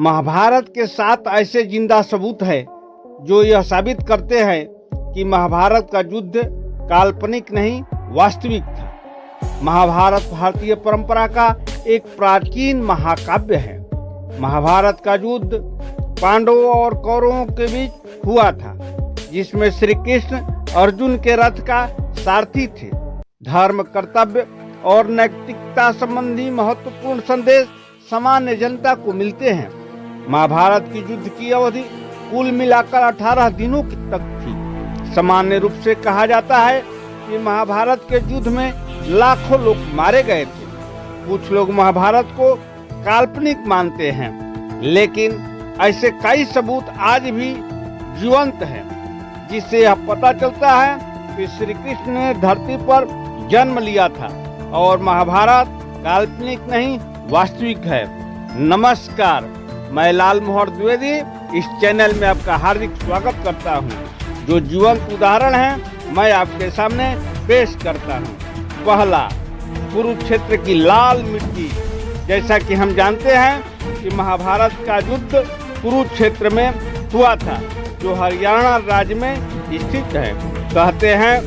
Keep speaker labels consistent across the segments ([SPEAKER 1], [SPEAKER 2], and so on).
[SPEAKER 1] महाभारत के 7 ऐसे जिंदा सबूत है जो यह साबित करते हैं कि महाभारत का युद्ध काल्पनिक नहीं वास्तविक था। महाभारत भारतीय परंपरा का एक प्राचीन महाकाव्य है। महाभारत का युद्ध पांडवों और कौरवों के बीच हुआ था, जिसमें श्री कृष्ण अर्जुन के रथ का सारथी थे। धर्म, कर्तव्य और नैतिकता संबंधी महत्वपूर्ण संदेश सामान्य जनता को मिलते हैं। महाभारत की युद्ध की अवधि कुल मिलाकर 18 दिनों तक थी। सामान्य रूप से कहा जाता है कि महाभारत के युद्ध में लाखों लोग मारे गए थे। कुछ लोग महाभारत को काल्पनिक मानते हैं, लेकिन ऐसे कई सबूत आज भी जीवंत हैं, जिससे यह पता चलता है कि श्री कृष्ण ने धरती पर जन्म लिया था और महाभारत काल्पनिक नहीं वास्तविक है। नमस्कार, मैं लालमोहर द्विवेदी इस चैनल में आपका हार्दिक स्वागत करता हूं। जो जीवंत उदाहरण है मैं आपके सामने पेश करता हूं। पहला, कुरुक्षेत्र की लाल मिट्टी। जैसा कि हम जानते हैं कि महाभारत का युद्ध कुरुक्षेत्र में हुआ था, जो हरियाणा राज्य में स्थित है। कहते हैं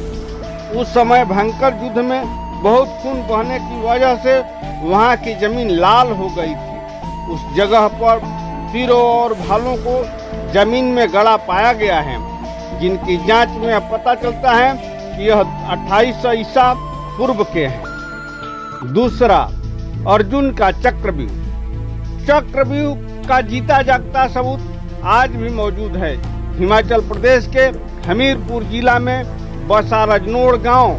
[SPEAKER 1] उस समय भयंकर युद्ध में बहुत खून बहने की वजह से वहां की जमीन लाल हो गई थी। उस जगह पर तीरों और भालों को जमीन में गड़ा पाया गया है, जिनकी जांच में पता चलता है कि यह 2800 ईसा पूर्व के हैं। दूसरा, अर्जुन का चक्रव्यूह। चक्रव्यूह का जीता जागता सबूत आज भी मौजूद है। हिमाचल प्रदेश के हमीरपुर जिला में बसा रजनोड़ गांव,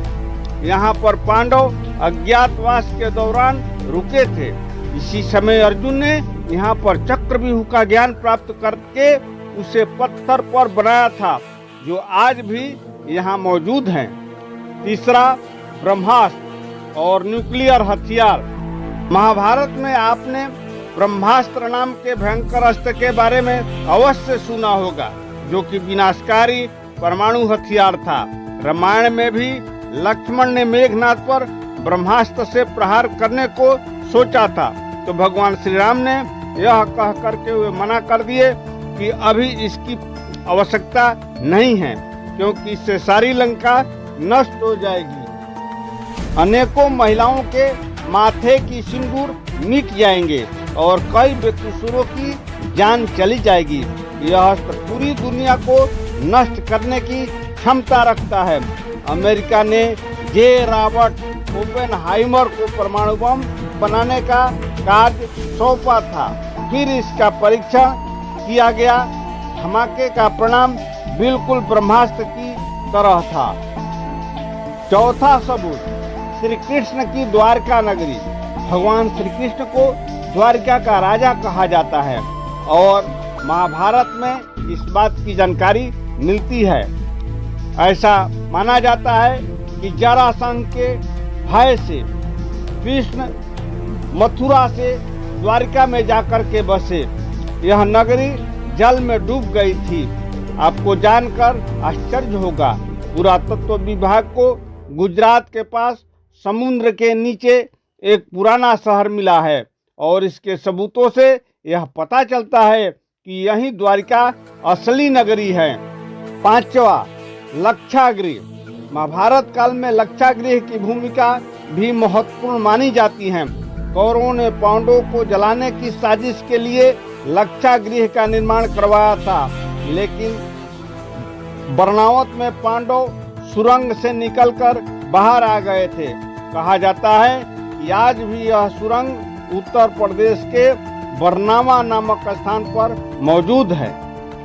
[SPEAKER 1] यहाँ पर पांडव अज्ञातवास के दौरान रुके थे। इसी समय अर्जुन ने यहाँ पर चक्रव्यूह का ज्ञान प्राप्त करके उसे पत्थर पर बनाया था, जो आज भी यहाँ मौजूद हैं। तीसरा, ब्रह्मास्त्र और न्यूक्लियर हथियार। महाभारत में आपने ब्रह्मास्त्र नाम के भयंकर अस्त्र के बारे में अवश्य सुना होगा, जो कि विनाशकारी परमाणु हथियार था। रामायण में भी लक्ष्मण ने मेघनाथ पर ब्रह्मास्त्र से प्रहार करने को सोचा था, तो भगवान श्री राम ने यह कह करके वे मना कर दिए कि अभी इसकी आवश्यकता नहीं है, क्योंकि इससे सारी लंका नष्ट हो जाएगी। अनेकों महिलाओं के माथे की सिंदूर मिट जाएंगे और कई बेकसूरों की जान चली जाएगी। यह अस्त्र पूरी दुनिया को नष्ट करने की क्षमता रखता है। अमेरिका ने जे रॉबर्ट ओपेनहाइमर को परमाणु बम बनाने का कार्य सौंपा था। फिर इसका परीक्षण किया गया। धमाके का परिणाम बिल्कुल ब्रह्मास्त्र की तरह था। चौथा सबूत, श्री कृष्ण की द्वारका नगरी। भगवान श्री कृष्ण को द्वारका का राजा कहा जाता है और महाभारत में इस बात की जानकारी मिलती है। ऐसा माना जाता है कि जरासंध के भय से कृष्ण मथुरा से द्वारका में जाकर के बसे। यह नगरी जल में डूब गई थी। आपको जानकर आश्चर्य होगा, पुरातत्व विभाग को गुजरात के पास समुद्र के नीचे एक पुराना शहर मिला है और इसके सबूतों से यह पता चलता है कि यही द्वारका असली नगरी है। पांचवा, लक्षागृह। महाभारत काल में लक्षागृह की भूमिका भी महत्वपूर्ण मानी जाती है। कौरवों ने पांडवों को जलाने की साजिश के लिए लक्षागृह का निर्माण करवाया था, लेकिन बर्नावत में पांडव सुरंग से निकलकर बाहर आ गए थे। कहा जाता है कि आज भी यह सुरंग उत्तर प्रदेश के बरनावा नामक स्थान पर मौजूद है।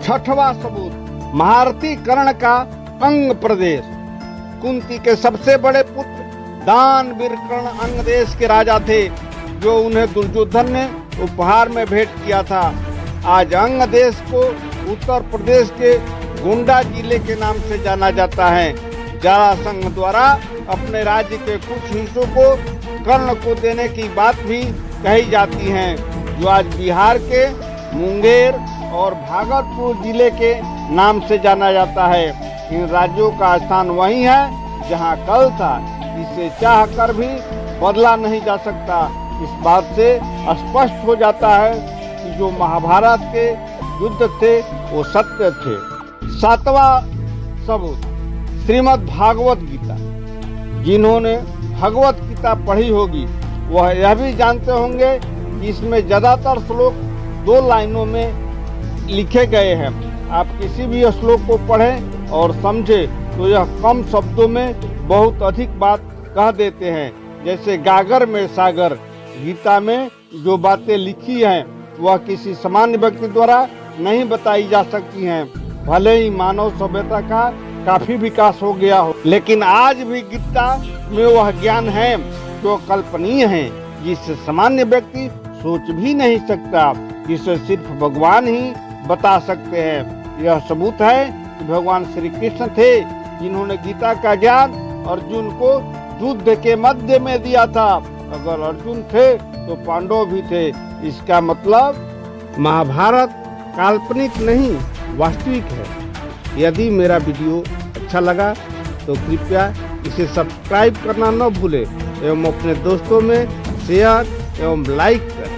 [SPEAKER 1] छठवां सबूत, महारथी कर्ण का अंग प्रदेश। कुंती के सबसे बड़े पुत्र दानवीर कर्ण अंग देश के राजा थे, जो उन्हें दुर्योधन ने उपहार में भेंट किया था। आज अंग देश को उत्तर प्रदेश के गोंडा जिले के नाम से जाना जाता है। जरासंध द्वारा अपने राज्य के कुछ हिस्सों को कर्ण को देने की बात भी कही जाती है, जो आज बिहार के मुंगेर और भागलपुर जिले के नाम से जाना जाता है। इन राज्यों का स्थान वही है जहां कल था। इसे चाह कर भी बदला नहीं जा सकता। इस बात से स्पष्ट हो जाता है कि जो महाभारत के युद्ध थे वो सत्य थे। 7वां सबूत श्रीमद् भागवत गीता। जिन्होंने भगवत गीता पढ़ी होगी वह यह भी जानते होंगे कि इसमें ज्यादातर श्लोक 2 लाइनों में लिखे गए हैं। आप किसी भी श्लोक को पढ़ें और समझें तो यह कम शब्दों में बहुत अधिक बात कह देते हैं। जैसे गागर में सागर। गीता में जो बातें लिखी हैं वह किसी सामान्य व्यक्ति द्वारा नहीं बताई जा सकती हैं। भले ही मानव सभ्यता का काफी विकास हो गया हो, लेकिन आज भी गीता में वह ज्ञान है जो कल्पनीय है, जिसे सामान्य व्यक्ति सोच भी नहीं सकता, जिसे सिर्फ भगवान ही बता सकते हैं। यह सबूत है कि भगवान श्री कृष्ण थे जिन्होंने गीता का ज्ञान अर्जुन को युद्ध के मध्य में दिया था। अगर अर्जुन थे तो पांडव भी थे। इसका मतलब महाभारत काल्पनिक नहीं वास्तविक है। यदि मेरा वीडियो अच्छा लगा तो कृपया इसे सब्सक्राइब करना न भूलें एवं अपने दोस्तों में शेयर एवं लाइक करें।